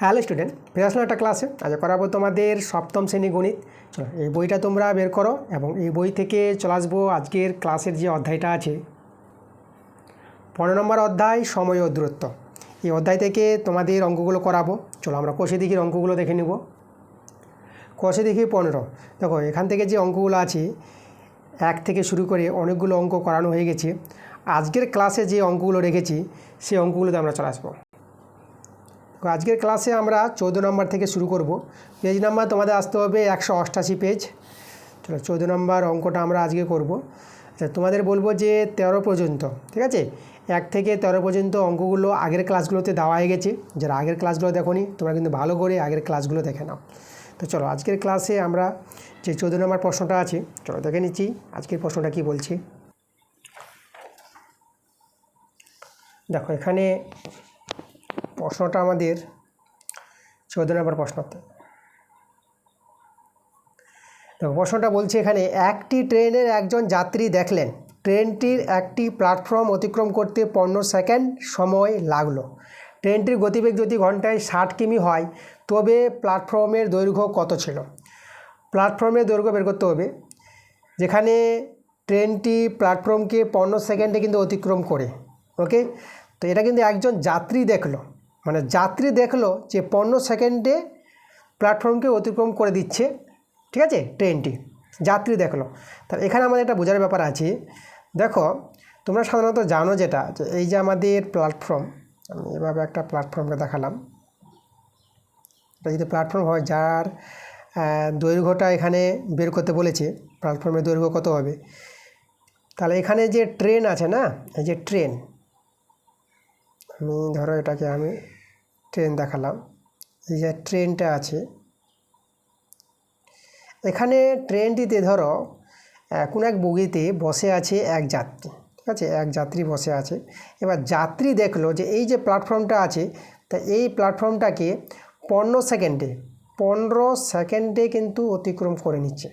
Hello student, ফিরে আসলাম একটা ক্লাসে। আজ করাবো তোমাদের সপ্তম শ্রেণী গণিত। চলো এই বইটা তোমরা বের করো এবং এই বই থেকে চলে আসবো আজকের ক্লাসের যে অধ্যায়টা আছে 15 নম্বর অধ্যায় সময় ও দূরত্ব। এই অধ্যায় থেকে তোমাদের অঙ্কগুলো করাবো। চলো আমরা কোষে দিঘির অঙ্কগুলো দেখে নেব। কোষে দিঘি 15। দেখো এখান থেকে যে অঙ্কগুলো আছে 1 থেকে শুরু করে অনেকগুলো অঙ্ক করানো হয়ে গেছে। আজকের ক্লাসে যে অঙ্কগুলো রেখেছি সেই অঙ্কগুলোতে আমরা চলে আসবো। আজকের ক্লাসে আমরা 14 নম্বর থেকে শুরু করব। পেজ নাম্বার তোমাদের আসতে হবে 188 পেজ। চলো 14 নম্বর অঙ্কটা আমরা আজকে করব। তোমাদের বলবো যে 13 পর্যন্ত, ঠিক আছে, 1 থেকে 13 পর্যন্ত অঙ্কগুলো আগের ক্লাসগুলোতে দেওয়া হয়ে গেছে। যারা আগের ক্লাসগুলো দেখোনি তোমরা কিন্তু ভালো করে আগের ক্লাসগুলো দেখে নাও। তো চলো আজকের ক্লাসে আমরা যে 14 নম্বর প্রশ্নটা আছে চলো দেখে নিচ্ছি আজকের প্রশ্নটা কি বলছে। দেখো এখানে প্রশ্নটা আমাদের 14 নম্বর প্রশ্নতে। দেখো প্রশ্নটা বলছে এখানে, একটি ট্রেনের একজন যাত্রী দেখলেন ট্রেনটির একটি প্ল্যাটফর্ম অতিক্রম করতে 15 সেকেন্ড সময় লাগলো। ট্রেনটির গতিবেগ যদি ঘন্টায় 60 কিমি হয় তবে প্ল্যাটফর্মের দৈর্ঘ্য কত ছিল? প্ল্যাটফর্মের দৈর্ঘ্য বের করতে হবে। যেখানে ট্রেনটি প্ল্যাটফর্মকে 15 সেকেন্ডে কিন্তু অতিক্রম করে, ওকে। তো এটা কিন্তু একজন যাত্রী দেখলো, মানে যাত্রী দেখলো যে 15 সেকেন্ডে প্ল্যাটফর্মকে অতিক্রম করে দিচ্ছে, ঠিক আছে, ট্রেনটি যাত্রী দেখলো। তাহলে এখানে আমাদের একটা বোঝার ব্যাপার আছে। দেখো তোমরা সাধারণত জানো যেটা, যে এই যে আমাদের প্ল্যাটফর্ম, আমি এভাবে একটা প্ল্যাটফর্মকে দেখালাম। এটা যদি প্ল্যাটফর্ম হয় যার দৈর্ঘ্যটা এখানে বের করতে বলেছে, প্ল্যাটফর্মের দৈর্ঘ্য কত হবে, তাহলে এখানে যে ট্রেন আছে না, এই যে ট্রেন, আমি ধরো এটাকে আমি ট্রেন দেখালাম, এই যে ট্রেনটা আছে, এখানে ট্রেনটিতে ধরো কোনো এক বগিতে বসে আছে এক যাত্রী, ঠিক আছে, এক যাত্রী বসে আছে। এবার যাত্রী দেখলো যে এই যে প্ল্যাটফর্মটা আছে, তা এই প্ল্যাটফর্মটাকে 15 সেকেন্ডে কিন্তু অতিক্রম করে নিচ্ছে,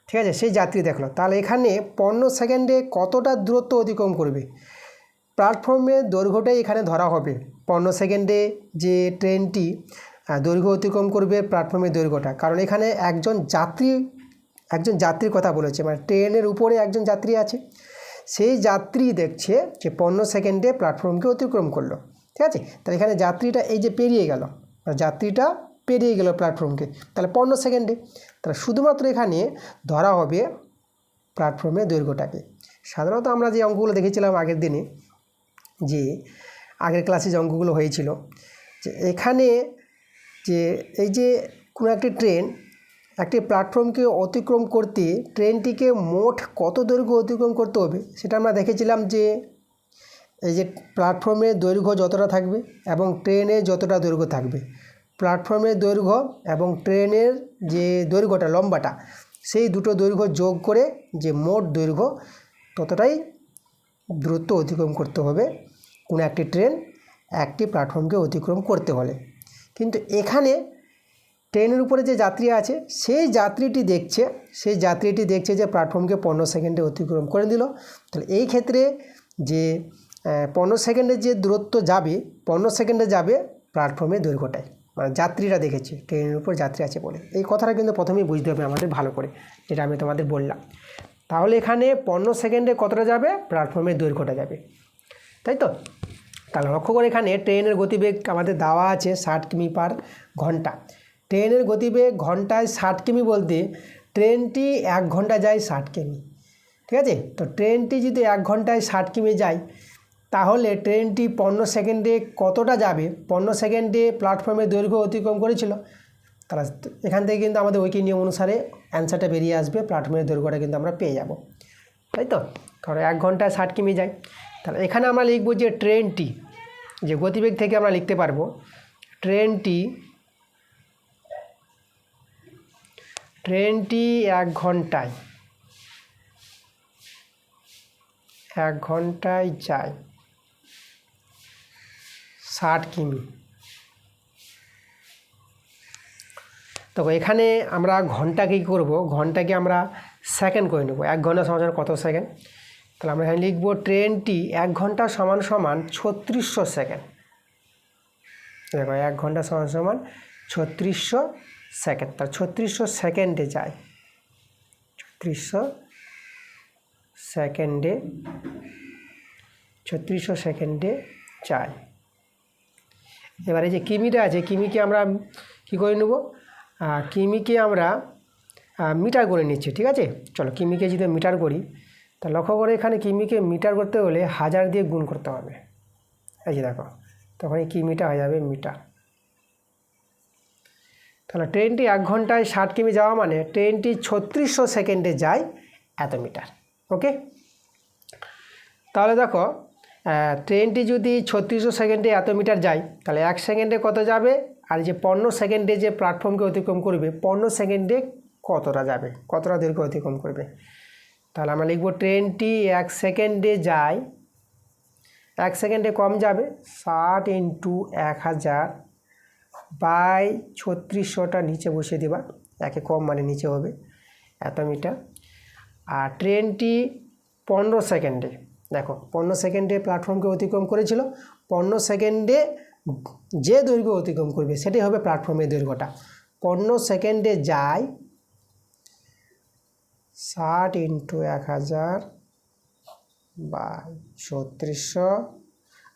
ঠিক আছে, সেই যাত্রী দেখলো। তাহলে এখানে 15 সেকেন্ডে কতটা দূরত্ব অতিক্রম করবে? প্ল্যাটফর্মের দৈর্ঘ্যটাই এখানে ধরা হবে। 15 সেকেন্ডে যে ট্রেনটি দৈর্ঘ্য অতিক্রম করবে প্ল্যাটফর্মের দৈর্ঘ্যটা, কারণ এখানে একজন যাত্রীর কথা বলেছে, মানে ট্রেনের উপরে একজন যাত্রী আছে, সেই যাত্রী দেখছে যে 15 সেকেন্ডে প্ল্যাটফর্মকে অতিক্রম করলো, ঠিক আছে। তাহলে এখানে যাত্রীটা এই যে পেরিয়ে গেল, যাত্রীটা পেরিয়ে গেল প্ল্যাটফর্মকে, তাহলে 15 সেকেন্ডে। তাহলে শুধুমাত্র এখানে ধরা হবে প্ল্যাটফর্মের দৈর্ঘ্যটাকে। সাধারণত আমরা যে অঙ্কগুলো দেখেছিলাম আগের দিনে, যে আগের ক্লাসে যে অঙ্কগুলো হয়েছিল, যে এখানে যে এই যে কোনো একটি ট্রেন একটি প্ল্যাটফর্মকে অতিক্রম করতে ট্রেনটিকে মোট কত দৈর্ঘ্য অতিক্রম করতে হবে সেটা আমরা দেখেছিলাম। যে এই যে প্ল্যাটফর্মের দৈর্ঘ্য যতটা থাকবে এবং ট্রেনের যতটা দৈর্ঘ্য থাকবে, প্ল্যাটফর্মের দৈর্ঘ্য এবং ট্রেনের যে দৈর্ঘ্যটা লম্বাটা, সেই দুটো দৈর্ঘ্য যোগ করে যে মোট দৈর্ঘ্য ততটাই দূরত্ব অতিক্রম করতে হবে কোনো একটি ট্রেন একটি প্ল্যাটফর্মকে অতিক্রম করতে হলে। কিন্তু এখানে ট্রেনের উপরে যে যাত্রী আছে সেই যাত্রীটি দেখছে যে প্ল্যাটফর্মকে 15 সেকেন্ডে অতিক্রম করে দিল। তাহলে এই ক্ষেত্রে যে 15 সেকেন্ডের যে দূরত্ব যাবে, 15 সেকেন্ডে যাবে প্ল্যাটফর্মের দৈর্ঘ্যটাই, মানে যাত্রীরা দেখেছে ট্রেনের উপর যাত্রী আছে বলে। এই কথাটা কিন্তু প্রথমেই বুঝতে হবে আমাদের ভালো করে, যেটা আমি তোমাদের বললাম। তাহলে এখানে 15 সেকেন্ডে কতটা যাবে? প্ল্যাটফর্মের দৈর্ঘ্যটা যাবে, তাই তো। তাহলে লক্ষ্য করে এখানে ট্রেনের গতিবেগ আমাদের দেওয়া আছে 60 কিমি পার ঘন্টা। ট্রেনের গতিবেগ ঘন্টায় 60 কিমি বলতে ট্রেনটি 1 ঘন্টা যায় 60 কিমি, ঠিক আছে। তো ট্রেনটি যদি 1 ঘন্টায় 60 কিমি যায় তাহলে ট্রেনটি 15 সেকেন্ডে কতটা যাবে? 15 সেকেন্ডে প্ল্যাটফর্মের দৈর্ঘ্য অতিক্রম করেছিল। তাহলে এখান থেকে কিন্তু আমাদের ঐকিক নিয়ম অনুসারে অ্যান্সারটা বেরিয়ে আসবে, প্ল্যাটফর্মের দৈর্ঘ্যটা কিন্তু আমরা পেয়ে যাব, তাই তো, কারণ 1 ঘন্টায় 60 কিমি যায়। তাহলে এখানে আমরা লিখব যে ট্রেনটি, যে গতিবেগ থেকে আমরা লিখতে পারবো ট্রেনটি 1 ঘন্টায় যায় 60 কিমি। তো এখানে আমরা ঘন্টাকে কী করবো, ঘন্টাকে আমরা সেকেন্ড করে নেব। 1 ঘন্টা সমান কত সেকেন্ড? তাহলে আমরা এখানে লিখব ট্রেনটি 1 ঘন্টা সমান 3600 সেকেন্ড, দেখো 1 ঘন্টা সমান সমান 3600 সেকেন্ড, তার 3600 সেকেন্ডে যায়, 3600 সেকেন্ডে 3600 সেকেন্ডে যায়। এবারে যে কিমিটা আছে, কিমিকে আমরা কী করে নেব, কিমিকে আমরা মিটার করে নিচ্ছি, ঠিক আছে। চলো কিমিকে যদি মিটার করি, তা লক্ষ্য করে এখানে কিমিকে মিটার করতে হলে 1000 দিয়ে গুণ করতে হবে। এই যে দেখো, তখন এই কিমিটা হয়ে যাবে মিটার। তাহলে ট্রেনটি 1 ঘন্টায় 60 কিমি যাওয়া মানে ট্রেনটি 3600 সেকেন্ডে যায় এত মিটার। ওকে, তাহলে দেখো ট্রেনটি যদি 3600 সেকেন্ডে এত মিটার যায়, তাহলে 1 সেকেন্ডে কত যাবে, আর যে 15 সেকেন্ডে যে প্ল্যাটফর্মকে অতিক্রম করবে 15 সেকেন্ডে কতটা যাবে, কতটা দৈর্ঘ্য অতিক্রম করবে। তাহলে আমরা লিখব ট্রেনটি 1 সেকেন্ডে যায়, 1 সেকেন্ডে কম যাবে 60 × 1000 বাই 3600টা নিচে বসিয়ে দেবা, একে কম মানে নিচে হবে এত মিটার। আর ট্রেনটি 15 সেকেন্ডে, দেখো 15 সেকেন্ডে প্ল্যাটফর্মকে অতিক্রম করেছিল, 15 সেকেন্ডে যে দৈর্ঘ্য অতিক্রম করবে সেটাই হবে প্ল্যাটফর্মের দৈর্ঘ্যটা। 15 সেকেন্ডে যায় 60 × 1000 বাই 3600,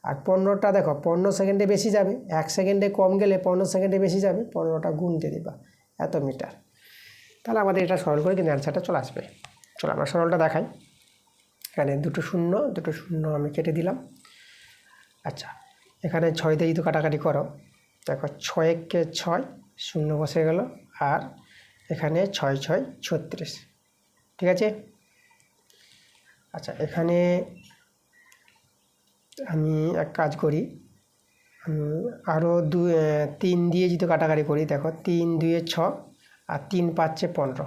আর 15টা দেখো 15 সেকেন্ডে বেশি যাবে, 1 সেকেন্ডে কম গেলে 15 সেকেন্ডে বেশি যাবে, 15টা গুণ দিয়ে দিবা এত মিটার। তাহলে আমাদের এটা সরল করে কিন্তু অ্যান্সারটা চলে আসবে। চলো আমরা সরলটা দেখাই। এখানে দুটো শূন্য আমি কেটে দিলাম। আচ্ছা, এখানে 6 দিয়ে যদি কাটাকাটি করো, দেখো 6 × 6 শূন্য বসে গেল, আর এখানে 6 × 6 = 36, ঠিক আছে। আচ্ছা, এখানে আমি এক কাজ করি, আরও 3 দিয়ে যদি কাটাকাটি করি, দেখো 3 × 2 = 6, আর 3 × 5 = 15,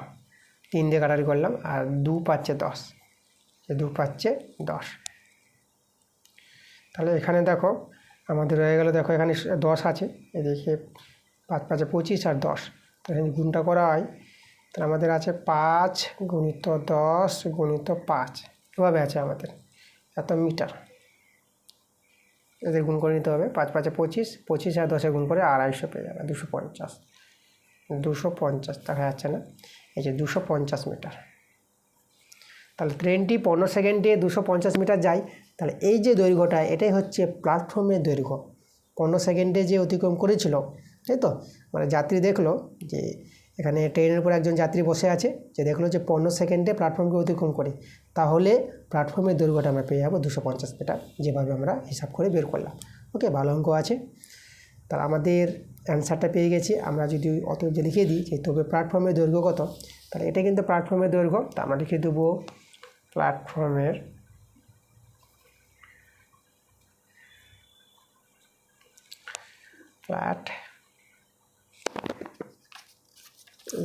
3 দিয়ে কাটাকাটি করলাম, আর 2 × 5 = 10, 2 × 5 = 10। তাহলে এখানে দেখো আমাদের হয়ে গেল, দেখো এখানে 10 আছে, এদিকে 5 × 5 = 25 আর 10, তাহলে গুণটা করা হয়, তাহলে আমাদের আছে 5 × 10 × 5, এভাবে আছে আমাদের এত মিটার। এদের গুণ করে নিতে হবে, 5 × 5 = 25, 25 আর 10 গুণ করে 250 পেয়ে যাবে, 250 দেখা যাচ্ছে না, এই যে 250 মিটার। তাহলে ট্রেনটি 15 সেকেন্ডে 250 মিটার যায়, তাহলে এই যে দৈর্ঘ্যটা এটাই হচ্ছে প্ল্যাটফর্মের দৈর্ঘ্য। 15 সেকেন্ডে যে অতিক্রম করেছিল, তাই তো, মানে যাত্রী দেখলো যে এখানে ট্রেনের উপর একজন যাত্রী বসে আছে, যে দেখলো যে 15 সেকেন্ডে প্ল্যাটফর্মকে অতিক্রম করে, তাহলে প্ল্যাটফর্মের দৈর্ঘ্যটা আমরা পেয়ে যাবো 250 মিটার, যেভাবে আমরা হিসাব করে বের করলাম। ওকে, ভালো অঙ্ক আছে। তাহলে আমাদের অ্যান্সারটা পেয়ে গেছি। আমরা যদি অত যে লিখে দিই যে তবে প্ল্যাটফর্মের দৈর্ঘ্য কত, তাহলে এটা কিন্তু প্ল্যাটফর্মের দৈর্ঘ্য, তা আমরা লিখে দেবো প্ল্যাটফর্মের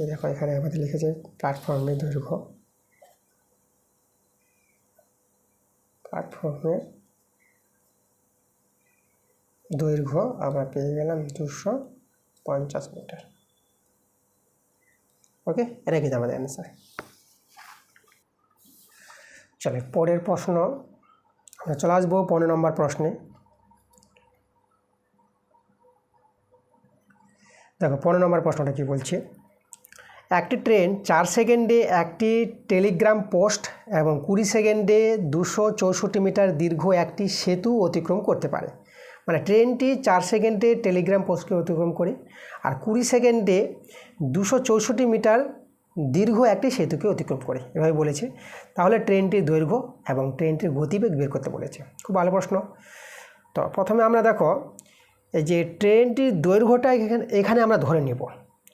দেখো এখানে আমাদের লিখেছে প্ল্যাটফর্মের দৈর্ঘ্য, প্ল্যাটফর্মের দৈর্ঘ্য আমরা পেয়ে গেলাম 250 মিটার। ওকে, এটা কিন্তু আমাদের অ্যান্সার। চলে পরের প্রশ্ন, আমরা চলে আসবো 15 নম্বর প্রশ্নে। দেখো 15 নম্বর প্রশ্নটা কী বলছে, একটি ট্রেন 4 সেকেন্ডে একটি টেলিগ্রাম পোস্ট এবং 20 সেকেন্ডে 264 মিটার দীর্ঘ একটি সেতু অতিক্রম করতে পারে। মানে ট্রেনটি 4 সেকেন্ডে টেলিগ্রাম পোস্টকে অতিক্রম করে, আর 20 সেকেন্ডে 264 মিটার দীর্ঘ একটি সেতুকে অতিক্রম করে, এভাবে বলেছে। তাহলে ট্রেনটির দৈর্ঘ্য এবং ট্রেনটির গতিবেগ বের করতে বলেছে। খুব ভালো প্রশ্ন। তো প্রথমে আমরা দেখো এই যে ট্রেনটির দৈর্ঘ্যটা এখানে আমরা ধরে নেব,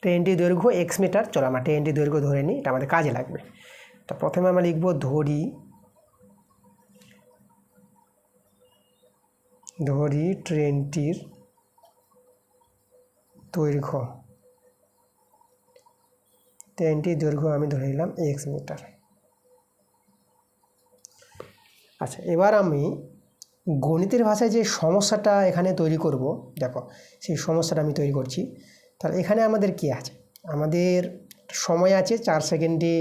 ট্রেনটির দৈর্ঘ্য x মিটার। চলো আমরা ট্রেনটির দৈর্ঘ্য ধরে নিই, এটা আমাদের কাজে লাগবে। তো প্রথমে আমরা লিখব ধরি ট্রেনটির দৈর্ঘ্য, ট্রেনটির দৈর্ঘ্য আমি ধরে নিলাম x মিটার। আচ্ছা, এবার আমি গণিতের ভাষায় যে সমস্যাটা এখানে তৈরি করব, দেখো সেই সমস্যাটা আমি তৈরি করছি। তাহলে এখানে আমাদের কি আছে, আমাদের সময় আছে 4 সেকেন্ডে,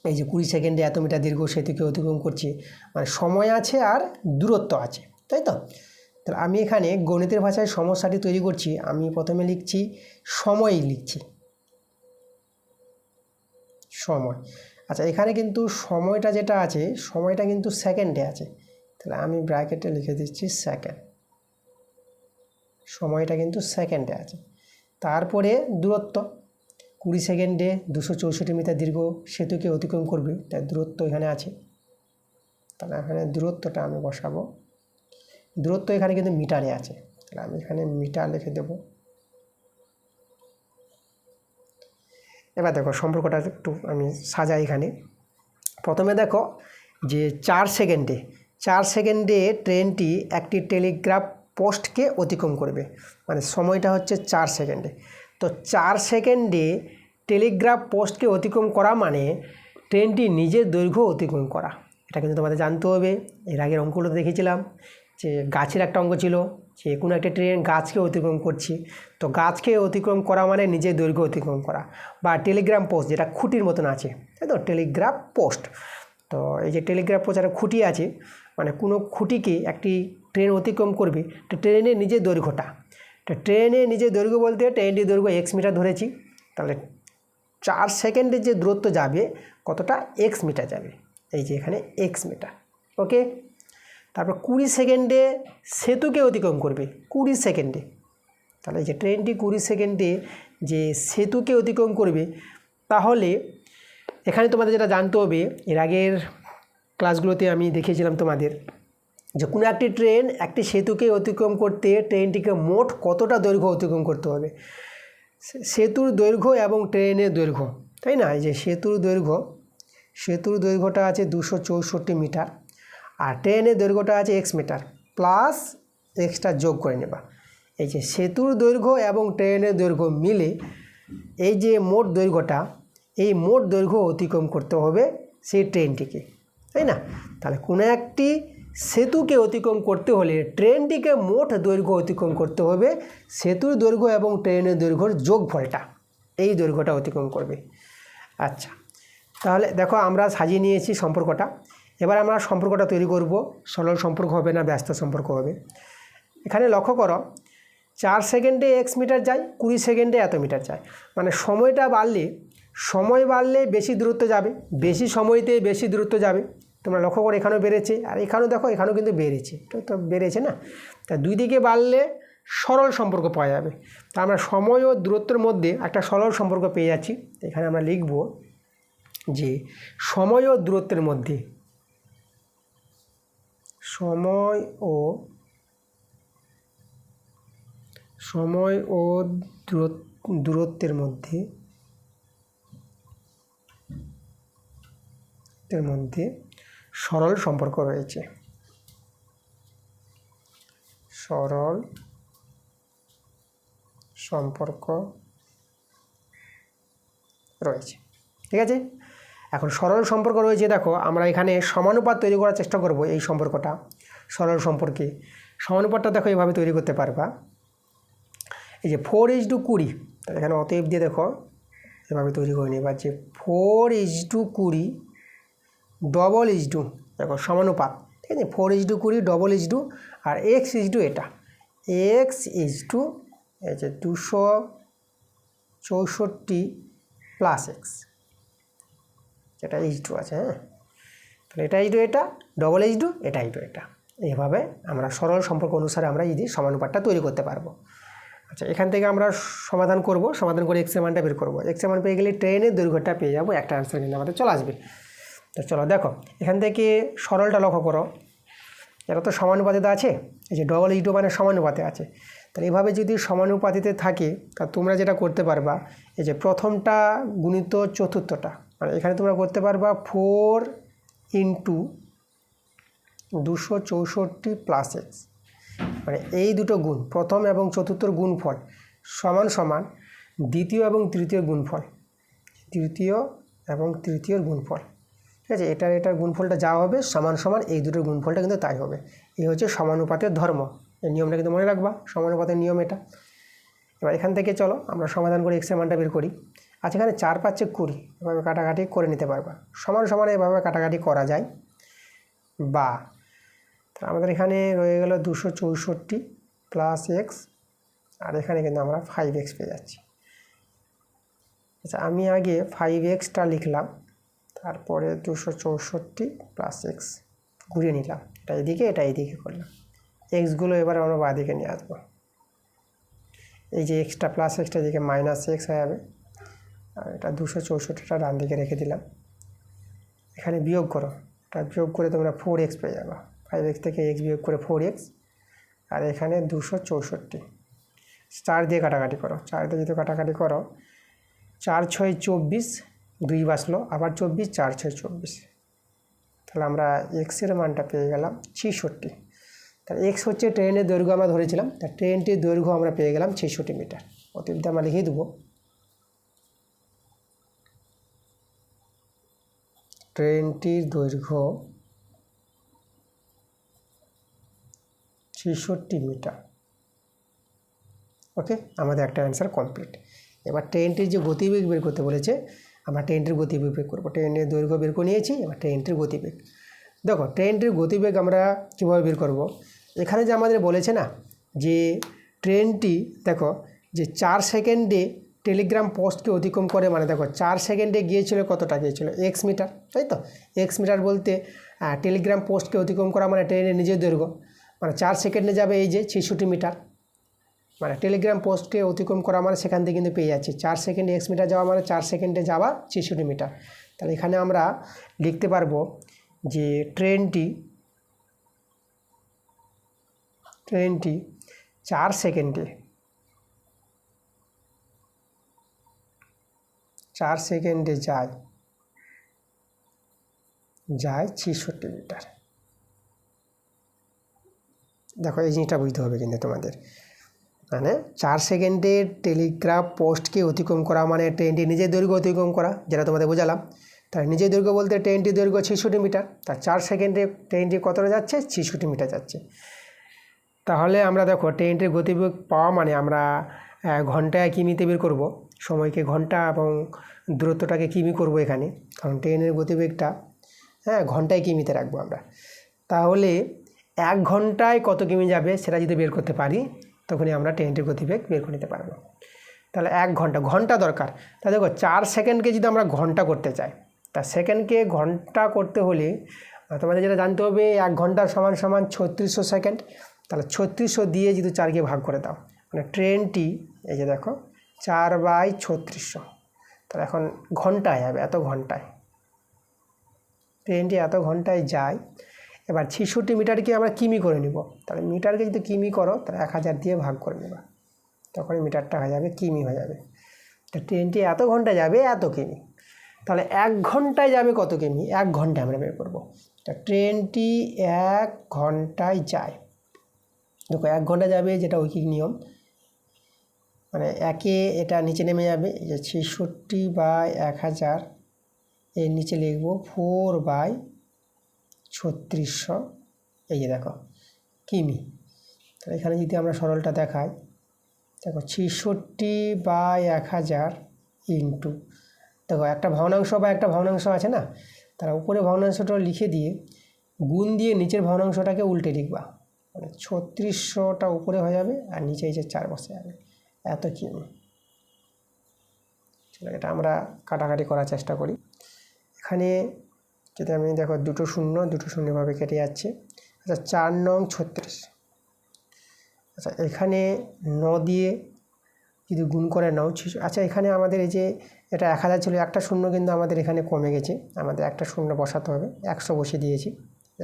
এই যে 20 সেকেন্ডে এত মিটার দীর্ঘ সেতুকে অতিক্রম করছে, মানে সময় আছে আর দূরত্ব আছে, তাই তো। তাহলে আমি এখানে গণিতের ভাষায় সমস্যাটি তৈরি করছি। আমি প্রথমে লিখছি সময়, লিখছি সময়। আচ্ছা, এখানে কিন্তু সময়টা যেটা আছে, সময়টা কিন্তু সেকেন্ডে আছে, তাহলে আমি ব্র্যাকেটে লিখে দিচ্ছি সেকেন্ড। সময়টা কিন্তু সেকেন্ডে আছে। তারপরে দূরত্ব, 20 সেকেন্ডে 264 মিটার দীর্ঘ সেতুকে অতিক্রম করবে, তাই দূরত্ব এখানে আছে। তাহলে এখানে দূরত্বটা আমি বসাবো। দূরত্ব এখানে কিন্তু মিটারে আছে, তাহলে আমি এখানে মিটার লিখে দেব। এবার দেখো সম্পর্কটা একটু আমি সাজাই এখানে। প্রথমে দেখো যে 4 সেকেন্ডে ট্রেনটি একটি টেলিগ্রাফ পোস্টকে অতিক্রম করবে, মানে সময়টা হচ্ছে 4 সেকেন্ডে। তো 4 সেকেন্ডে টেলিগ্রাফ পোস্টকে অতিক্রম করা মানে ট্রেনটি নিজের দৈর্ঘ্য অতিক্রম করা। এটা কিন্তু তোমাদের জানতে হবে। এর আগের অঙ্কগুলো দেখেছিলাম যে গাছের একটা অঙ্ক ছিল যে কোনো একটা ট্রেন গাছকে অতিক্রম করছি, তো গাছকে অতিক্রম করা মানে নিজের দৈর্ঘ্য অতিক্রম করা। বা টেলিগ্রাম পোস্ট যেটা খুঁটির মতন আছে, তাই তো, টেলিগ্রাফ পোস্ট। তো এই যে টেলিগ্রাফ পোস্ট একটা খুঁটি আছে, মানে কোনো খুঁটিকে একটি ট্রেন অতিক্রম করবে, তো ট্রেনের নিজের দৈর্ঘ্যটা। তো ট্রেনের নিজের দৈর্ঘ্য বলতে ট্রেনটির দৈর্ঘ্য x মিটার ধরেছি, তাহলে 4 সেকেন্ডে যে দূরত্ব যাবে কতটা, x মিটার যাবে। এই যে এখানে x মিটার, ওকে। তারপর 20 সেকেন্ডে সেতুকে অতিক্রম করবে, 20 সেকেন্ডে। তাহলে এই যে ট্রেনটি 20 সেকেন্ডে যে সেতুকে অতিক্রম করবে, তাহলে এখানে তোমাদের যেটা জানতে হবে, এর আগের ক্লাসগুলোতে আমি দেখিয়েছিলাম তোমাদের যে কোনো একটি ট্রেন একটি সেতুকে অতিক্রম করতে ট্রেনটিকে মোট কতটা দৈর্ঘ্য অতিক্রম করতে হবে। সেতুর দৈর্ঘ্য এবং ট্রেনের দৈর্ঘ্য, তাই না। এই যে সেতুর দৈর্ঘ্যটা আছে 264 মিটার, আর ট্রেনের দৈর্ঘ্যটা আছে x মিটার, প্লাস এক্সট্রা যোগ করে নেবা। এই যে সেতুর দৈর্ঘ্য এবং ট্রেনের দৈর্ঘ্য মিলে এই যে মোট দৈর্ঘ্যটা, এই মোট দৈর্ঘ্য অতিক্রম করতে হবে সেই ট্রেনটিকে, তাই না। তাহলে কোনো একটি সেতুকে অতিক্রম করতে হলে ট্রেনটিকে মোট দৈর্ঘ্য অতিক্রম করতে হবে সেতুর দৈর্ঘ্য এবং ট্রেনের দৈর্ঘ্যর যোগফলটা, এই দৈর্ঘ্যটা অতিক্রম করবে। আচ্ছা, তাহলে দেখো আমরা সাজিয়ে নিয়েছি সম্পর্কটা। এবার আমরা সম্পর্কটা তৈরি করব। সরল সম্পর্ক হবে না ব্যস্ত সম্পর্ক হবে। এখানে লক্ষ্য করো 4 সেকেন্ডে x মিটার যায়, 20 সেকেন্ডে এত মিটার যায়, মানে সময় বাড়লে বেশি দূরত্ব যাবে, বেশি সময়তে বেশি দূরত্ব যাবে। তোমরা লক্ষ্য করো এখানেও বেড়েছে, আর এখানেও দেখো এখানেও কিন্তু বেড়েছে, তো বেড়েছে না। তা দুই দিকে বাড়লে সরল সম্পর্ক পাওয়া যাবে। তা আমরা সময় ও দূরত্বের মধ্যে একটা সরল সম্পর্ক পেয়ে যাচ্ছি। এখানে আমরা লিখব যে সময় ও দূরত্বের মধ্যে, সময় ও দূরত্বের মধ্যে সরল সম্পর্ক রয়েছে। সরল সম্পর্ক রয়েছে, ঠিক আছে। এখন সরল সম্পর্ক রয়েছে, দেখো আমরা এখানে সমানুপাত তৈরি করার চেষ্টা করব। এই সম্পর্কটা সরল সম্পর্কে সমানুপাতটা দেখো এইভাবে তৈরি করতে পারবা। এই যে 4:20, তাহলে এখানে অতএব দিয়ে দেখো এভাবে তৈরি করে নেবা যে 4:20 দেখো সমানুপাত, ঠিক আছে। 4:20 আর এটা এই যে 264 প্লাস x, যেটা আছে, হ্যাঁ। তাহলে এটা এটা এইভাবে আমরা সরল সম্পর্ক অনুসারে আমরা এই সমানুপাতটা তৈরি করতে পারবো। আচ্ছা, এখান থেকে আমরা সমাধান করে x এর মানটা বের করবো। x এর মান পেয়ে গেলে ট্রেনের দৈর্ঘ্যটা পেয়ে যাবো, একটা আনসার কিন্তু আমাদের চলে আসবে। তো চলো দেখো এখান থেকে সরলটা লক্ষ্য করো, এটা তো সমানুপাতিতে আছে, এই যে মানে সমানুপাতে আছে। তাহলে এভাবে যদি সমানুপাতিতে থাকে তা তোমরা যেটা করতে পারবা, এই যে প্রথমটা গুণিত চতুর্থটা, মানে এখানে তোমরা করতে পারবা 4 × 264 প্লাস x, মানে এই দুটো গুণ, প্রথম এবং চতুর্থর গুণফল সমান দ্বিতীয় এবং তৃতীয় গুণফল, ঠিক আছে। এটার গুণফলটা যা হবে সমান এই দুটোর গুণফলটা কিন্তু তাই হবে। এই হচ্ছে সমানুপাতের ধর্ম। এই নিয়মটা কিন্তু মনে রাখবা, সমানুপাতের নিয়ম এটা। এবার এখান থেকে চলো আমরা সমাধান করে x এর মানটা বের করি। আচ্ছা, এখানে 4 × 5 = 20, এভাবে কাটাকাটি করে নিতে পারবা। সমান এভাবে কাটাকাটি করা যায়। বা আমাদের এখানে রয়ে গেল 264 প্লাস এক্স, আর এখানে কিন্তু আমরা 5x পেয়ে যাচ্ছি। আচ্ছা, আমি আগে 5xটা লিখলাম, তারপরে 264 প্লাস এক্স ঘুরিয়ে নিলাম, এটা এদিকে এটা এদিকে করলাম। এক্সগুলো এবার আমরা বাঁদিকে নিয়ে আসবো। এই যে এক্সটা প্লাস এক্সটা এদিকে মাইনাস এক্স হয়ে যাবে, আর এটা 264টা ডান দিকে রেখে দিলাম। এখানে বিয়োগ করো, এটা বিয়োগ করে তোমরা 4x পেয়ে যাবে। 5x থেকে x বিয়োগ করে 4x, আর এখানে 264 4 দিয়ে কাটাকাটি করো। 4 দিয়ে যদি কাটাকাটি করো, 4 6 24, 2 বাঁচলো, আবার 24, 4 6 24। তাহলে আমরা এক্সের মানটা পেয়ে গেলাম 66। তাহলে এক্স হচ্ছে ট্রেনের দৈর্ঘ্য আমরা ধরেছিলাম, তা ট্রেনটির দৈর্ঘ্য আমরা পেয়ে গেলাম 66 মিটার। অতএব আমরা লিখে দেবো ট্রেনটির দৈর্ঘ্য 66 মিটার। ওকে, আমাদের একটা অ্যান্সার কমপ্লিট। এবার ট্রেনটির যে গতিবেগ বের করতে বলেছে, আমরা ট্রেনটির গতিবেগ বের করবো। ট্রেনের দৈর্ঘ্য বের করে নিয়েছি, এবার ট্রেনটির গতিবেগ। দেখো ট্রেনটির গতিবেগ আমরা কীভাবে বের করব। এখানে যে আমাদের বলেছে না যে ট্রেনটি, দেখো যে 4 সেকেন্ডে টেলিগ্রাম পোস্টকে অতিক্রম করে, মানে দেখো 4 সেকেন্ডে গিয়েছিল, কতটা গিয়েছিল, এক্স মিটার, তাই তো। এক্স মিটার বলতে টেলিগ্রাম পোস্টকে অতিক্রম করা মানে ট্রেনের নিজের দৈর্ঘ্য, মানে 4 সেকেন্ডে যাবে এই যে 66 মিটার। মানে টেলিগ্রাম পোস্টকে অতিক্রম করা মানে সেখান থেকে কিন্তু পেয়ে যাচ্ছে 4 সেকেন্ডে এক্স মিটার যাওয়া মানে 4 সেকেন্ডে যাওয়া 66 মিটার। তাহলে এখানে আমরা লিখতে পারবো যে ট্রেনটি 4 সেকেন্ডে 4 সেকেন্ডে যায় 66 মিটার। দেখো এই জিনিসটা বুঝতে হবে কিন্তু তোমাদের, মানে 4 সেকেন্ডে টেলিগ্রাফ পোস্টকে অতিক্রম করা মানে ট্রেনটি নিজের দৈর্ঘ্য অতিক্রম করা, যেটা তোমাদের বোঝালাম। তাই নিজের দৈর্ঘ্য বলতে ট্রেনটির দৈর্ঘ্য 66 মিটার, তার 4 সেকেন্ডে ট্রেনটি কতটা যাচ্ছে, 66 মিটার যাচ্ছে। তাহলে আমরা দেখো ট্রেনটির গতিবেগ পাওয়া মানে আমরা ঘন্টায় কিমিতে বের করব, সময়কে ঘন্টা এবং দূরত্বটাকে কিমি করব এখানে, কারণ ট্রেনের গতিবেগটা ঘন্টায় কিমিতে রাখবো আমরা। তাহলে 1 ঘন্টায় কত কিমি যাবে সেটা যদি বের করতে পারি, তখনই আমরা ট্রেনটির গতিবেগ বের করে নিতে পারবো। তাহলে 1 ঘন্টা দরকার। তা দেখো 4 সেকেন্ডকে যদি আমরা ঘন্টা করতে চাই, তা সেকেন্ডকে ঘন্টা করতে হলে তোমাদের যেটা জানতে হবে 1 ঘন্টার সমান সমান 3600 সেকেন্ড। তাহলে 3600 দিয়ে যদি 4কে ভাগ করে দাও, মানে ট্রেনটি এই যে দেখো 4/3600, তাহলে এখন ঘন্টায় হবে, এত ঘন্টায় ট্রেনটি এত ঘন্টায় যায়। এবার 66 মিটারকে আমরা কিমি করে নিব, তাহলে মিটারকে যদি কিমি করো তাহলে 1000 দিয়ে ভাগ করে নেবা, তখন মিটারটা হয়ে যাবে কিমি হয়ে যাবে। তো ট্রেনটি এত ঘন্টায় যাবে এত কিমি। তাহলে 1 ঘন্টায় যাবে কত কিমি, 1 ঘন্টায় আমরা বের করবো। তা ট্রেনটি 1 ঘন্টায় যায়, দেখো 1 ঘন্টা যাবে, যেটা ঐকিক নিয়ম, মানে একে এটা নিচে নেমে যাবে, এই যে 66/1000 এর নিচে লিখব 4/3600, এই যে দেখো কিমি। তাহলে এখানে যদি আমরা সরলটা দেখাই, দেখো 66/1000 ইন্টু, দেখো একটা ভগ্নাংশ বা একটা ভগ্নাংশ আছে না, তারা উপরে ভগ্নাংশটা লিখে দিয়ে গুণ দিয়ে নিচের ভগ্নাংশটাকে উল্টে লিখবা, মানে 3600টা উপরে হয়ে যাবে আর নিচে এই যে 4 বসে যাবে, এত কিমি। চলো এটা আমরা কাটাকাটি করার চেষ্টা করি। এখানে যদি আমি দেখো দুটো শূন্যভাবে কেটে যাচ্ছে। আচ্ছা 4 নং 36, আচ্ছা এখানে 9 দিয়ে যদি গুণ করে নাও, আচ্ছা এখানে আমাদের এই যে এটা 1000 ছিল, একটা শূন্য কিন্তু আমাদের এখানে কমে গেছে, আমাদের একটা শূন্য বসাতে হবে, 100 বসিয়ে দিয়েছি,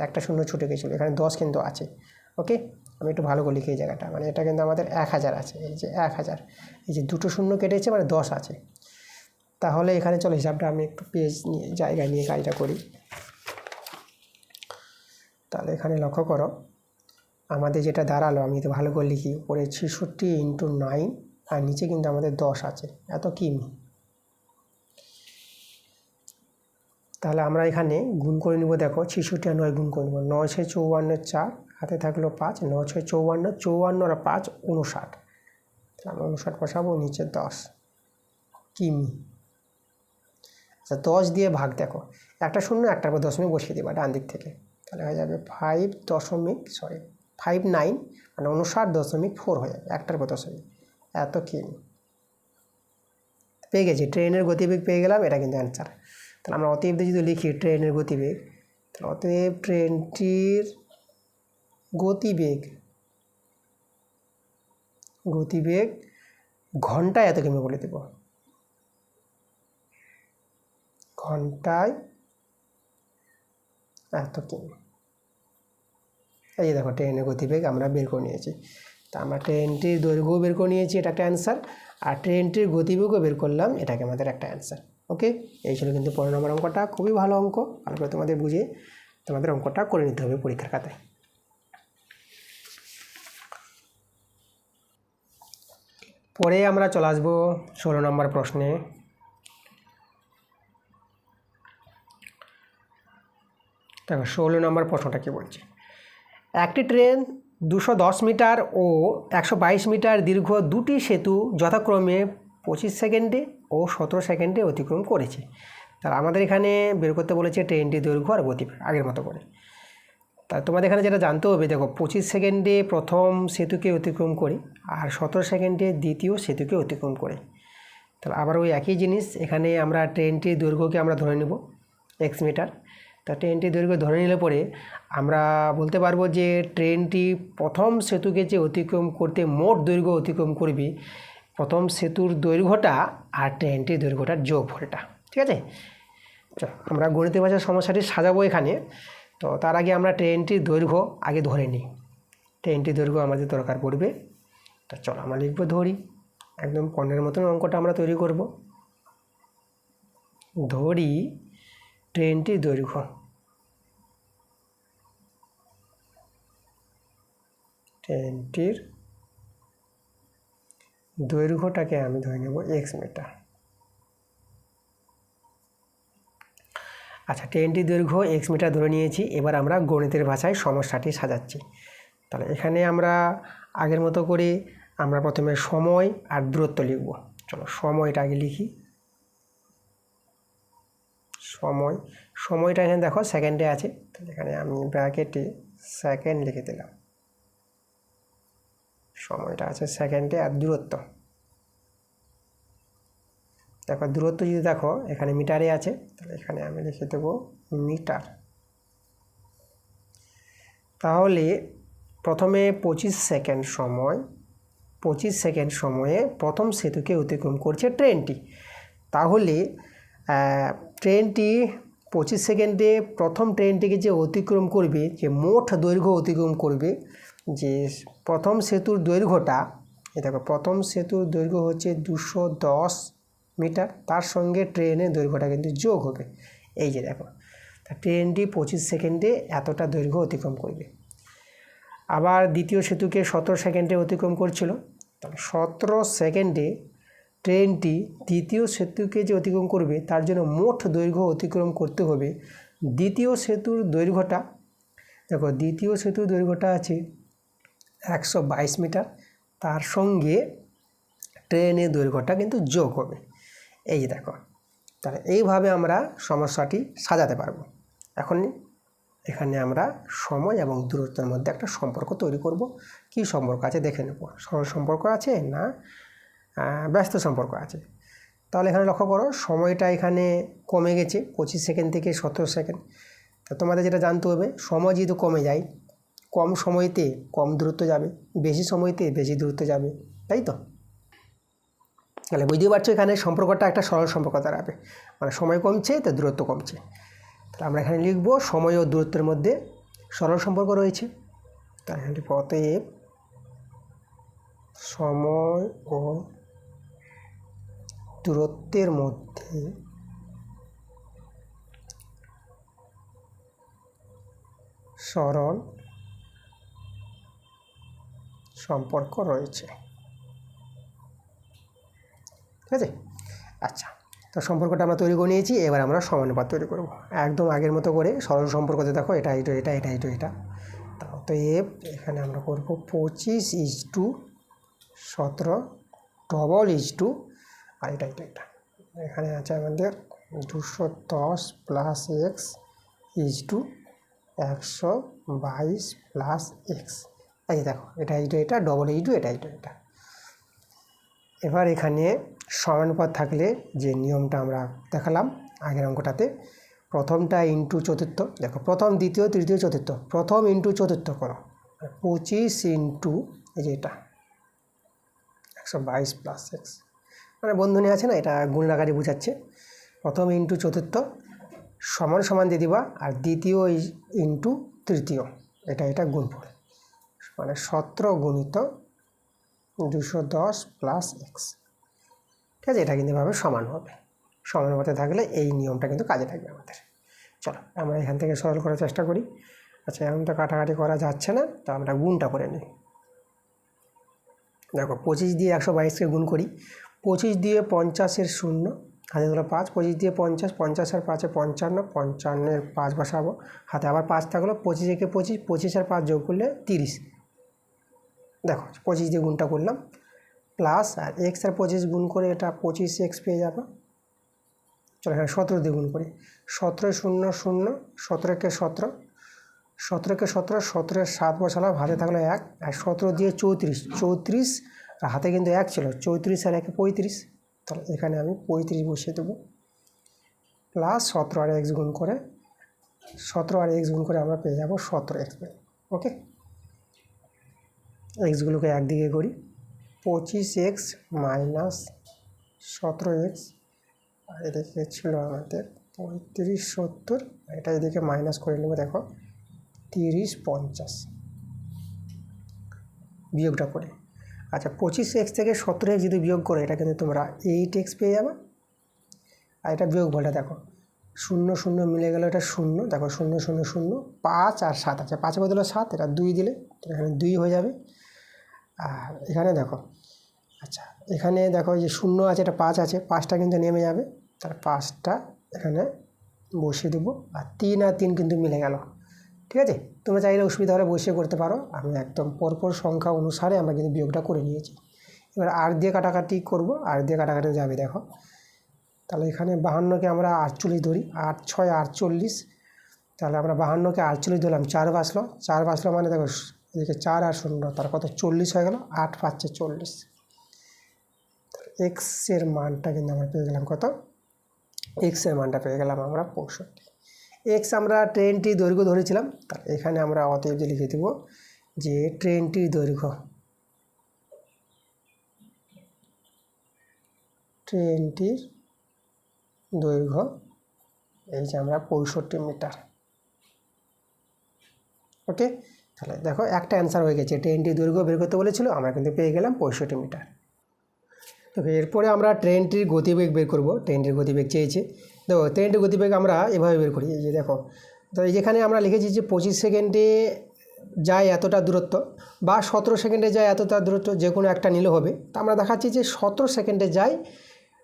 একটা শূন্য ছুটে গেছিলো, এখানে 10 কিন্তু আছে। ওকে, আমি একটু ভালো করে লিখি এই জায়গাটা, মানে এটা কিন্তু আমাদের 1000 আছে, এই যে 1000, এই যে দুটো শূন্য কেটেছে মানে 10 আছে। তাহলে এখানে চলো হিসাবটা আমি একটু পেজ নিয়ে জায়গায় নিয়ে কাজটা করি। তাহলে এখানে লক্ষ্য করো আমাদের যেটা দাঁড়ালো, আমি তো ভালো করে লিখি, উপরে 66 × 9 আর নিচে কিন্তু আমাদের 10 আছে, এত কিমি। তাহলে আমরা এখানে গুণ করে নিব, দেখো 66 আর 9 গুণ করে নেব, 9 6 54 4, হাতে থাকলো 5, 9 6 54, 54 আর 5 59, তাহলে আমরা 59 বসাবো, নিচে 10 কিমি। আচ্ছা 10 দিয়ে ভাগ, দেখো একটা শূন্য একটার পর দশমিক বসিয়ে দেবা ডান দিক থেকে, তাহলে হয়ে যাবে 59 মানে 59.4 হয়ে যাবে, একটার কত সেকেন্ড, এত কিমি। পেয়ে গেছি ট্রেনের গতিবেগ পেয়ে গেলাম, এটা কিন্তু অ্যান্সার। তাহলে আমরা অতএব যদি লিখি ট্রেনের গতিবেগ, তাহলে অতএব ট্রেনটির গতিবেগ ঘন্টায় এত কিমি বলে দেব, ঘন্টায় এত কিমি। এই যে দেখো ট্রেনের গতিবেগ আমরা বের করে নিয়েছি। তা আমরা ট্রেনটির দৈর্ঘ্য বের করে নিয়েছি, এটা একটা অ্যান্সার, আর ট্রেনটির গতিবেগও বের করলাম, এটাকে আমাদের একটা অ্যান্সার। ওকে, এই ছিল কিন্তু 15 নম্বর অঙ্কটা, খুবই ভালো অঙ্ক, ভালো করে তোমাদের বুঝে তোমাদের অঙ্কটা করে নিতে হবে পরীক্ষার খাতায়। পরে আমরা চলে আসবো 16 নম্বর প্রশ্নে। দেখো 16 নম্বর প্রশ্নটা কি বলছে, একটি ট্রেন 210 মিটার ও 122 মিটার দীর্ঘ দুটি সেতু যথাক্রমে 25 সেকেন্ডে ও 17 সেকেন্ডে অতিক্রম করেছে। তাহলে আমাদের এখানে বের করতে বলেছে ট্রেনটির দৈর্ঘ্য আর গতিবেগ আগের মতো করে। তা তোমাদের এখানে যেটা জানতে হবে, দেখো 25 সেকেন্ডে প্রথম সেতুকে অতিক্রম করে আর 17 সেকেন্ডে দ্বিতীয় সেতুকে অতিক্রম করে। তাহলে আবার ওই একই জিনিস, এখানে আমরা ট্রেনটির দৈর্ঘ্যকে আমরা ধরে নেব x মিটার। তা ট্রেনটির দৈর্ঘ্য ধরে নিলে পরে আমরা বলতে পারবো যে ট্রেনটি প্রথম সেতুকে যে অতিক্রম করতে মোট দৈর্ঘ্য অতিক্রম করবে, প্রথম সেতুর দৈর্ঘ্যটা আর ট্রেনটির দৈর্ঘ্যটার যোগফলটা। ঠিক আছে, আমরা গণিতের ভাষার সমস্যাটি সাজাবো এখানে। তো তার আগে আমরা ট্রেনটির দৈর্ঘ্য আগে ধরে নিই, ট্রেনটির দৈর্ঘ্য আমাদের দরকার পড়বে। তো চলো আমরা লিখবো, ধরি একদম পণ্যের মতন অঙ্কটা আমরা তৈরি করব। ধরি ট্রেনটির দৈর্ঘ্য, ট্রেনটির দৈর্ঘ্যটাকে আমি ধরে নেব x মিটার। আচ্ছা, ট্রেনটির দৈর্ঘ্য x মিটার ধরে নিয়েছি, এবার আমরা গণিতের ভাষায় সমস্যাটি সাজাচ্ছি। তাহলে এখানে আমরা আগের মতো করে আমরা প্রথমে সময় আর দূরত্ব লিখব। চলো সময়টা আগে লিখি। সময়টা এখানে দেখো সেকেন্ডে আছে, তাহলে এখানে আমি ব্র্যাকেটে সেকেন্ড লিখে দিলাম। সময়টা আছে সেকেন্ডে, আর দূরত্ব দেখো, দূরত্ব যদি দেখো এখানে মিটারে আছে, তাহলে এখানে আমি লিখে দেবো মিটার। তাহলে প্রথমে 25 সেকেন্ড সময়ে প্রথম সেতুকে অতিক্রম করছে ট্রেনটি। তাহলে ট্রেনটি 25 সেকেন্ডে প্রথম ট্রেনটিকে যে অতিক্রম করবে, যে মোট দৈর্ঘ্য অতিক্রম করবে, যে প্রথম সেতুর দৈর্ঘ্যটা, এই দেখো প্রথম সেতুর দৈর্ঘ্য হচ্ছে 210 মিটার, তার সঙ্গে ট্রেনের দৈর্ঘ্যটা কিন্তু যোগ হবে। এই যে দেখো, ট্রেনটি 25 সেকেন্ডে এতটা দৈর্ঘ্য অতিক্রম করবে। আবার দ্বিতীয় সেতুকে 17 সেকেন্ডে অতিক্রম করছিল, তাহলে 17 সেকেন্ডে ট্রেনটি দ্বিতীয় সেতুকে যে অতিক্রম করবে তার জন্য মোট দৈর্ঘ্য অতিক্রম করতে হবে। দ্বিতীয় সেতুর দৈর্ঘ্যটা দেখো, দ্বিতীয় সেতুর দৈর্ঘ্যটা আছে 122 মিটার, তার সঙ্গে ট্রেনের দৈর্ঘ্যটা কিন্তু যোগ হবে। এই যে দেখো, তাহলে এইভাবে আমরা সমস্যাটি সাজাতে পারবো। এখন এখানে আমরা সময় এবং দূরত্বের মধ্যে একটা সম্পর্ক তৈরি করব। কি সম্পর্ক আছে দেখে নেব, সরল সম্পর্ক আছে না ব্যস্ত সম্পর্ক আছে। তাহলে এখানে লক্ষ্য করো, সময়টা এখানে কমে গেছে 25 সেকেন্ড থেকে 17 সেকেন্ড। তা তোমাদের যেটা জানতে হবে, সময় যেহেতু কমে যায়, কম সময়তে কম দূরত্ব যাবে, বেশি সময়তে বেশি দূরত্ব যাবে, তাই তো? তাহলে বুঝতেই পারছো এখানে সম্পর্কটা একটা সরল সম্পর্ক দাঁড়াবে, মানে সময় কমছে তো দূরত্ব কমছে। তাহলে আমরা এখানে লিখব সময় ও দূরত্বের মধ্যে সরল সম্পর্ক রয়েছে। তাহলে এখানে অতএব সময় ও দূরত্বের মধ্যে সরল সম্পর্ক রয়েছে। ঠিক আছে, আচ্ছা, তো সম্পর্কটা আমরা তৈরি করে নিয়েছি। এবার আমরা সমানুপাত তৈরি করব একদম আগের মতো করে। সরল সম্পর্কতে দেখো এটা এটা এটা এটা এটা এটা, অতএব এখানে আমরা করব 25:17 ডবল আর এটা এটা এটা, এখানে আছে আমাদের 210 + x 122 প্লাস এক্স। এই দেখো এটা এটা ডবল এটা এটা। এবার এখানে সমানুপাত থাকলে যে নিয়মটা আমরা দেখালাম আগের অঙ্কটাতে, প্রথমটা ইন্টু চতুর্থ, দেখো প্রথম দ্বিতীয় তৃতীয় চতুর্থ, প্রথম ইন্টু চতুর্থ করো, 25 ইন্টু এই যে এটা 122 প্লাস এক্স, মানে বন্ধনী আছে না, এটা গুণ আকারে বোঝাচ্ছে। প্রথম ইন্টু চতুর্থ সমান সমান দিয়ে দিবা, আর দ্বিতীয় ইন্টু তৃতীয় এটা গুণফল, মানে 17 গুণিত 210 প্লাস এক্স। ঠিক আছে, এটা কিন্তু এভাবে সমান হবে। সমানুপাতে থাকলে এই নিয়মটা কিন্তু কাজে লাগবে আমাদের। চলো আমরা এখান থেকে সরল করার চেষ্টা করি। আচ্ছা, এখন তো কাটাকাটি করা যাচ্ছে না, তো আমরা গুণটা করে নিই। দেখো 25 দিয়ে 122কে গুণ করি, 25 দিয়ে 50-এর 0, হাতে ধরো 5, 25 দিয়ে 50, 50 আর 5-এ 55, 55-এর 5 বসাবো, হাতে আবার 5 থাকলো, 25 একে 25, 25 আর 5 যোগ করলে 30। দেখো 25 দিয়ে গুণটা করলাম, প্লাস আর এক্স আর 25 গুণ করে এটা 25x পেয়ে যাবো। চলো এখানে 17 দিয়ে গুণ করি, 17 0 0, 17 একে 17, 17 একে 17, 17-এর 7 বসালাম, হাতে থাকলো 1, আর 17 দিয়ে 34, 34 আর হাতে কিন্তু 1 ছিল, 34 আর 1-এ 35, তাহলে এখানে আমি 35 বসিয়ে দেবো, প্লাস 17 আর এক্স গুণ করে, 17 আর এক্স গুণ করে আমরা পেয়ে যাবো 17x। ওকে, এক্সগুলোকে একদিকে করি, 25x মাইনাস 17x, আর এদিকে ছিল আমাদের 35 70, এটা এদিকে মাইনাস করে নেবো। দেখো 30 50 বিয়োগটা করে, আচ্ছা 25x থেকে 17x যদি বিয়োগ করে এটা কিন্তু তোমরা 8x পেয়ে যাবে। আর এটা বিয়োগ ফলটা দেখো 0 0 মিলে গেল, এটা 0, দেখো 0 0 0, 5 আর 7 আছে, 5-এর বদলে 7, এটা 2 দিলে এখানে 2 হয়ে যাবে। আর এখানে দেখো, আচ্ছা এখানে দেখো যে 0 আছে, এটা 5 আছে, 5টা কিন্তু নেমে যাবে, তার 5টা এখানে বসিয়ে দেবো, আর 3 আর 3 কিন্তু মিলে গেল। ঠিক আছে, তোমরা চাইলে অসুবিধা হলে বসিয়ে করতে পারো, আমি একদম পরপর সংখ্যা অনুসারে আমরা কিন্তু বিয়োগটা করে নিয়েছি। এবার আর দিয়ে কাটাকাটি করব, আর দিয়ে কাটাকাটি যাবে। দেখো তাহলে এখানে 52কে আমরা 48 ধরি, 8 6 48, তাহলে আমরা 52কে 48 ধরলাম, 4 বাঁচলো, 4 বাঁচলো মানে দেখো এদিকে 4 আর 0, তার কত 40 হয়ে গেল, 8 5 40। এক্সের মানটা কিন্তু আমরা পেয়ে গেলাম কত, এক্সের মানটা পেয়ে গেলাম আমরা 65। এক্স আমরা ট্রেনটির দৈর্ঘ্য ধরেছিলাম, তাহলে এখানে আমরা অতএব যে লিখে দেব যে ট্রেনটির দৈর্ঘ্য, ট্রেনটির দৈর্ঘ্য এই যে আমরা 65 মিটার। ওকে, তাহলে দেখো একটা অ্যান্সার হয়ে গেছে, ট্রেনটির দৈর্ঘ্য বের করতে বলেছিল, আমরা কিন্তু পেয়ে গেলাম 65 মিটার। তো এরপরে আমরা ট্রেনটির গতিবেগ বের করব, ট্রেনটির গতিবেগ চেয়েছে। দেখো ট্রেনটির গতিবেগ আমরা এভাবে বের করি, এই যে দেখো, তো এই যেখানে আমরা লিখেছি যে 25 সেকেন্ডে যায় এতটা দূরত্ব, বা 17 সেকেন্ডে যায় এতটা দূরত্ব, যে কোনো একটা নিলে হবে। তা আমরা দেখাচ্ছি যে 17 সেকেন্ডে যায়,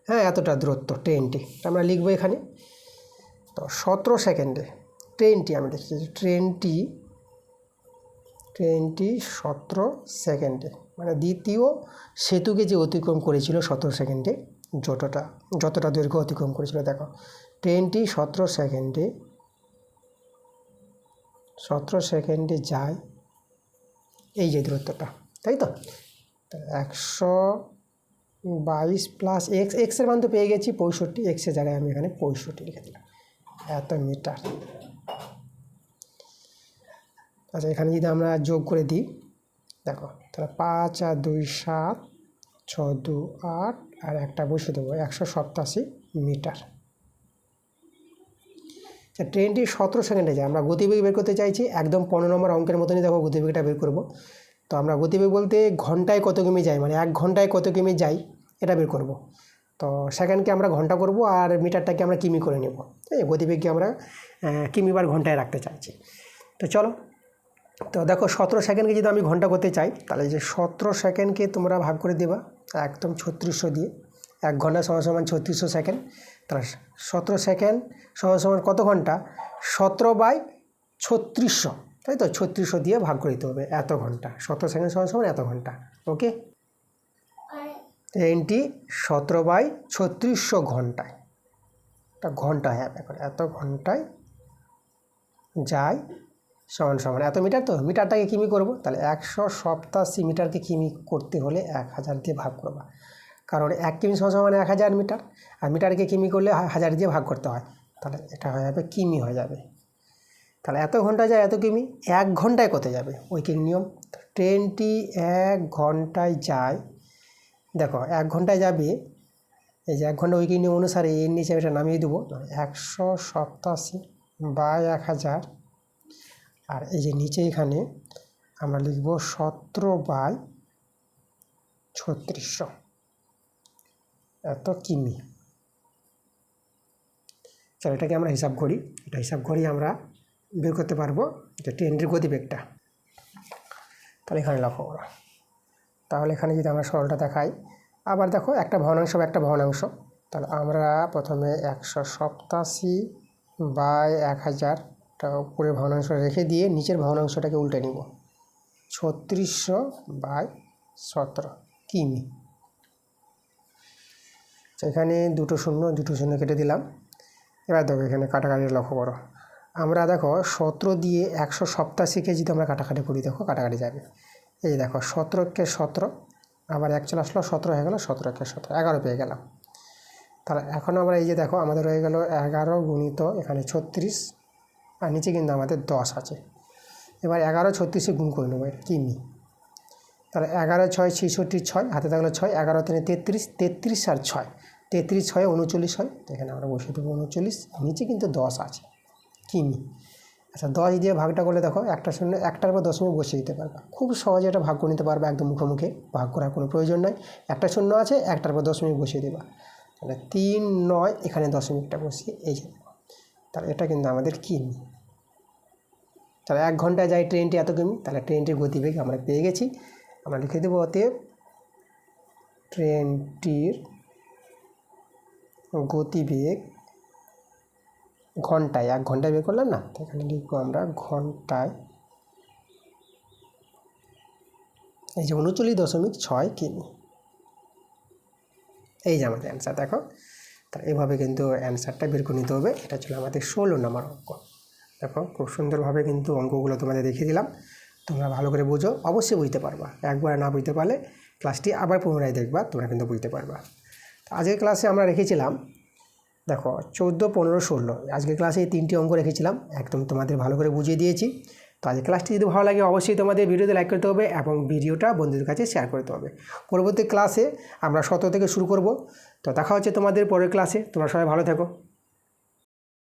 হ্যাঁ এতটা দূরত্ব ট্রেনটি, আমরা লিখবো এখানে। তো 17 সেকেন্ডে ট্রেনটি আমি লিখছি, ট্রেনটি 17 সেকেন্ডে, মানে দ্বিতীয় সেতুকে যে অতিক্রম করেছিল 17 সেকেন্ডে, যতটা দৈর্ঘ্য অতিক্রম করেছিল। দেখো ট্রেনটি 17 সেকেন্ডে যায় এই যে দূরত্বটা, তাই তো। 122 প্লাস এক্স, এক্সের মান তো পেয়ে গেছি 65, এক্সের জায়গায় আমি এখানে 65 লিখে দিলাম, এত মিটার। আচ্ছা এখানে যদি আমরা যোগ করে দিই, দেখো তাহলে 5 আর 2 7, 6 2 8, আর একটা বসে দেবো 187 মিটার। আচ্ছা ট্রেনটি 17 সেকেন্ডে যায়, আমরা গতিবেগ বের করতে চাইছি, একদম 15 নম্বর অঙ্কের মতনই দেখো গতিবেগটা বের করব। তো আমরা গতিবেগ বলতে ঘন্টায় কত কিমি যায়, মানে 1 ঘন্টায় কত কিমি যায় এটা বের করব। তো সেকেন্ডকে আমরা ঘন্টা করব, আর মিটারটাকে আমরা কিমি করে নেব। এই গতিবেগকে আমরা কিমি বার ঘন্টায় রাখতে চাইছি। তো চলো, তো দেখো 17 সেকেন্ডকে যদি আমি ঘন্টা করতে চাই, তাহলে যে 17 সেকেন্ডকে তোমরা ভাগ করে দেবা একদম 3600 দিয়ে, 1 ঘন্টা সমান 3600 সেকেন্ড, তাহলে 17 সেকেন্ড সমান কত ঘন্টা, 17/3600, তাই তো, 3600 দিয়ে ভাগ করে দিতে হবে, এত ঘন্টা। 17 সেকেন্ড সমান এত ঘন্টা। ওকে, ট্রেনটি 17/3600 ঘন্টায়, এটা ঘন্টা হবে, এখন এত ঘন্টায় যায় সমান সমান এত মিটার, তো মিটারটাকে কিমি করব, তাহলে 187 মিটারকে কিমি করতে হলে 1000 দিয়ে ভাগ করবা, কারণ 1 কিমি সমান 1000 মিটার, আর মিটারকে কিমি করলে 1000 দিয়ে ভাগ করতে হয়, তাহলে এটা হয়ে যাবে কিমি হয়ে যাবে। তাহলে এত ঘন্টা যায় এত কিমি, 1 ঘন্টায় কত যাবে উইকিং নিয়ম, ট্রেনটি 1 ঘন্টায় যায়, দেখো 1 ঘন্টায় যাবে, এই যে 1 ঘন্টা উইকিং নিয়ম অনুসারে এর নিচে এটা নামিয়ে দেবো 187/1000, আর এই যে নিচে এখানে আমরা লিখব 17/3600 এত কিমি। চলো এটাকে আমরা হিসাব করি, এটা হিসাব করি আমরা বের করতে পারবো যে ট্রেনের গতিবেগটা। তাহলে এখানে লক্ষ্য করো, তাহলে এখানে যদি আমরা সরলটা দেখাই, আবার দেখো একটা ভগ্নাংশ বা একটা ভগ্নাংশ, তাহলে আমরা প্রথমে 187/1000টা উপরে ভগ্নাংশ রেখে দিয়ে নিচের ভগ্নাংশটাকে উল্টে নিব, 3600/17 কিমি। এখানে দুটো শূন্য কেটে দিলাম। এবার দেখো এখানে কাটাকাটি লক্ষ্য করো, আমরা দেখো 17 দিয়ে 187কে যদি আমরা কাটাকাটি করি, দেখো কাটাকাটি যাবে, এই দেখো 17কে 17, আবার 1 চলে আসলো, 17 হয়ে গেল, 17কে 17, 11 পেয়ে গেলাম। তাহলে এখন আমরা এই যে দেখো আমাদের হয়ে গেল 11 গুণিত এখানে 36, আর নিচে কিন্তু আমাদের 10 আছে। এবার 11 36 গুণ করে নেবো কিমি, তাহলে 11 6 66 6, হাতে থাকলো 6, 11 3 33, 33 আর 6, 33 6 39 হয়, এখানে আমরা বসিয়ে দেবো 39, নিচে কিন্তু 10 আছে কিমি। আচ্ছা 10 দিয়ে ভাগটা করলে দেখো একটা শূন্য, একটার পর দশমিক বসিয়ে দিতে পারবে, খুব সহজে এটা ভাগ করে নিতে পারবে, একদম মুখোমুখি ভাগ করার কোনো প্রয়োজন নয়, একটা শূন্য আছে, একটার পর দশমিক বসিয়ে দেবা, তাহলে 3 9, এখানে দশমিকটা বসিয়ে এই যে, তাহলে এটা কিন্তু আমাদের কিমি। তাহলে 1 ঘন্টায় যায় ট্রেনটি এত কিমি, তাহলে ট্রেনটির গতিবেগ আমরা পেয়ে গেছি। আমরা লিখে দেবো অতএব ট্রেনটির গতিবেগ ঘন্টায়, 1 ঘন্টায় বের করলাম না, তো এখানে লিখবো আমরা ঘন্টায়, এই যে 39.6 কিমি, এই যে আমাদের অ্যান্সার। দেখো তাহলে এইভাবে কিন্তু অ্যান্সারটা বের করে নিতে হবে। এটা ছিল আমাদের 16 নম্বর অঙ্ক। দেখো খুব সুন্দরভাবে কিন্তু অঙ্কগুলো তোমাদের দেখিয়ে দিলাম, তোমরা ভালো করে বুঝো, অবশ্যই বুঝতে পারবা, একবার না বুঝতে পারলে ক্লাসটি আবার পুনরায় দেখবা, তোমরা কিন্তু বুঝতে পারবা। আজকের ক্লাসে আমরা রেখেছিলাম দেখো 14 15 16, আজকের ক্লাসে এই 3টি অঙ্ক রেখেছিলাম, একদম তোমাদের ভালো করে বুঝিয়ে দিয়েছি। তো আজকের ক্লাসটি যদি ভালো লাগে অবশ্যই তোমাদের ভিডিওতে লাইক করতে হবে এবং ভিডিওটা বন্ধুদের কাছে শেয়ার করতে হবে। পরবর্তী ক্লাসে আমরা 17 থেকে শুরু করব। তো দেখা হচ্ছে তোমাদের পরের ক্লাসে, তোমরা সবাই ভালো থেকো।